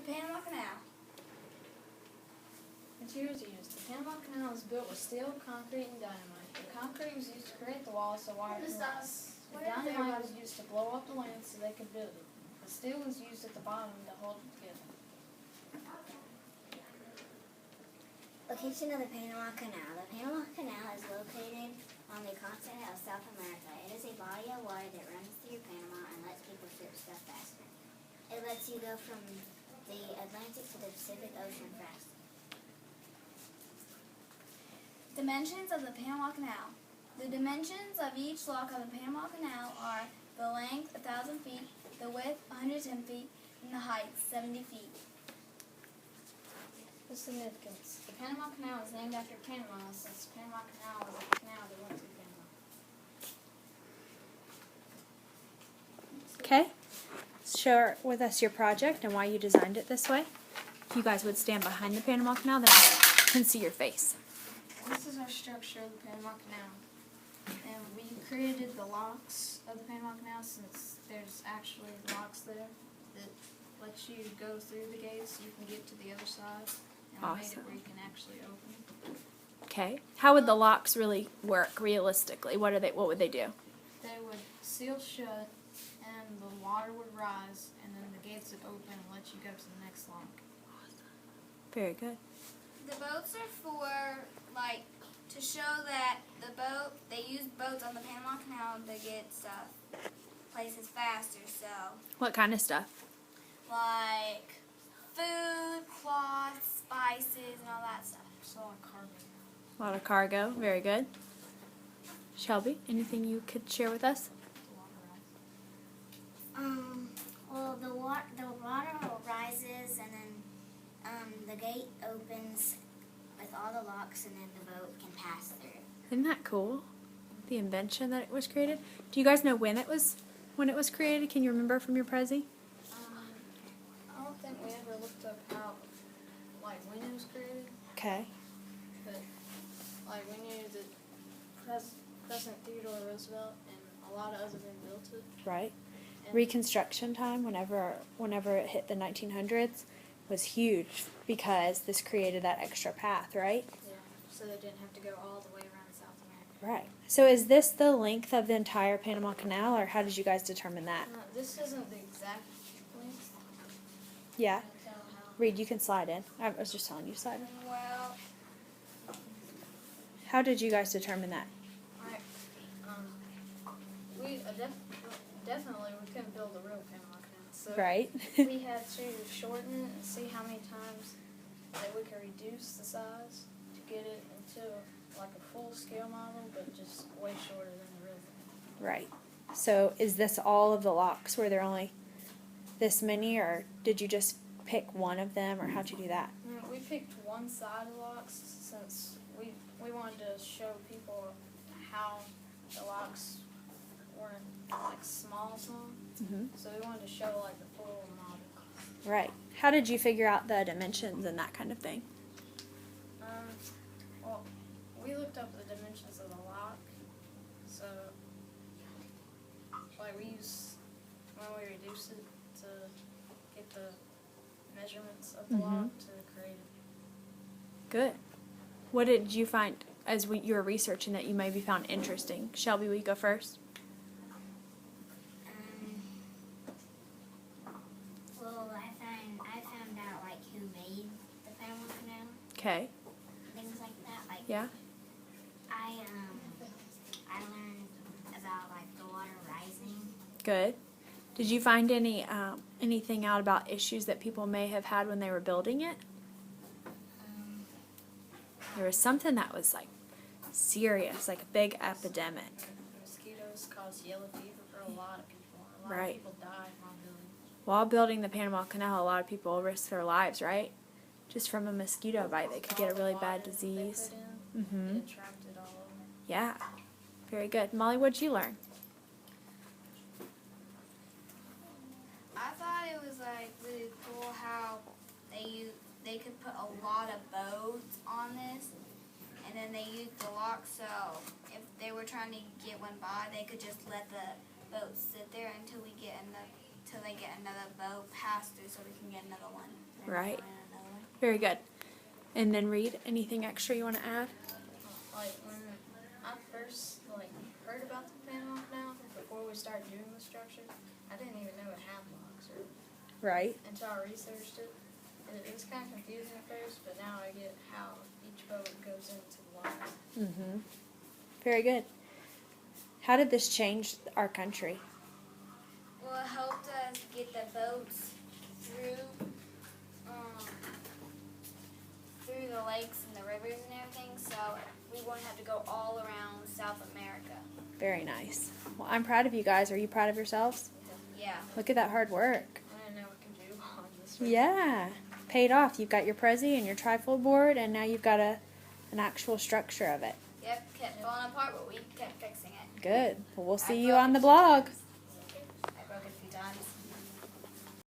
The Panama Canal. Materials used. The Panama Canal was built with steel, concrete, and dynamite. The concrete was used to create the walls so water could rise. The dynamite was used to blow up the land so they could build it. The steel was used at the bottom to hold it together. Location of the Panama Canal. The Panama Canal is located on the continent of South America. It is a body of water that runs through Panama and lets people ship stuff faster. It lets you go from the Atlantic to the Pacific Ocean faster. Dimensions of the Panama Canal. The dimensions of each lock of the Panama Canal are the length 1,000 feet, the width 110 feet, and the height 70 feet. The significance. The Panama Canal is named after Panama since the Panama Canal was a canal that went through Panama. Okay. Share with us your project and why you designed it this way. If you guys would stand behind the Panama Canal, then I can see your face. This is our structure of the Panama Canal. And we created the locks of the Panama Canal since there's actually locks there that lets you go through the gates so you can get to the other side. And we made it where you can actually open. Okay. How would the locks really work realistically? What would they do? They would seal shut and the water would rise and then the gates would open and let you go to the next lock. Very good. The boats are for, to show that they use boats on the Panama Canal to get stuff places faster, so. What kind of stuff? Like food, cloths, spices, and all that stuff. So a cargo. A lot of cargo. Very good. Shelby, anything you could share with us? Well, the water rises and then the gate opens with all the locks and then the boat can pass through. Isn't that cool? The invention that it was created. Do you guys know when it was created? Can you remember from your Prezi? I don't think we ever looked up how, when it was created. Okay. But, we knew that President Theodore Roosevelt and a lot of other men built it. Right. And Reconstruction time, whenever it hit the 1900s, was huge because this created that extra path, right? Yeah, so they didn't have to go all the way around South America. Right. So is this the length of the entire Panama Canal, or how did you guys determine that? This isn't the exact length. Yeah. I can't tell how. Reed, you can slide in. I was just telling you to slide in. Well, How did you guys determine that? We definitely we couldn't build a real Panama Canal, so Right. we had to shorten it and see how many times that we could reduce the size to get it into a full scale model, but just way shorter than the real thing. Right. So is this all of the locks? Were there only this many, or did you just pick one of them, or how'd you do that? We picked one side of the locks since we wanted to show people how the locks weren't small. Mm-hmm. So we wanted to show the full model. Right. How did you figure out the dimensions and that kind of thing? Well, we looked up the dimensions of the lock. So, we use when we reduce it to get the measurements of the lock to create it. Good. What did you find as you were researching that you maybe found interesting? Shelby, will you go first? well, I found out who made the Panama Canal, Okay. things like that. Yeah. I learned about the water rising. Good. Did you find anything out about issues that people may have had when they were building it? There was something that was serious, a big epidemic. Mosquitoes cause yellow fever for a lot of people. A lot Right. of people died while building. While building the Panama Canal, a lot of people risked their lives, right? Just from a mosquito bite, they could get a really bad disease. Mm-hmm. It trapped it all over. Yeah. Very good. Molly, what'd you learn? I thought it was really cool how they could put a lot of boats on this, and then they used the lock so if they were trying to get one by, they could just let the boat sit there until we get enough till they get another boat passed through, so we can get another one. Right. And another one. Very good. And then Reed, anything extra you want to add? Like when I first heard about the Panama Canal before we started doing the structure, I didn't even know it had locks Right. until I researched it. And it was kind of confusing at first, but now I get how each boat goes into the locks. Mm-hmm. Very good. How did this change our country? Well, it helped us get the boats through the lakes and the rivers and everything, so we won't have to go all around South America. Very nice. Well, I'm proud of you guys. Are you proud of yourselves? Yeah. Look at that hard work. I didn't know what we could do on this. Yeah. Paid off. You've got your Prezi and your trifold board, and now you've got an actual structure of it. Yep, kept falling apart, but we kept fixing it. Good. Well, we'll see I you broke on it the 2 blog. times.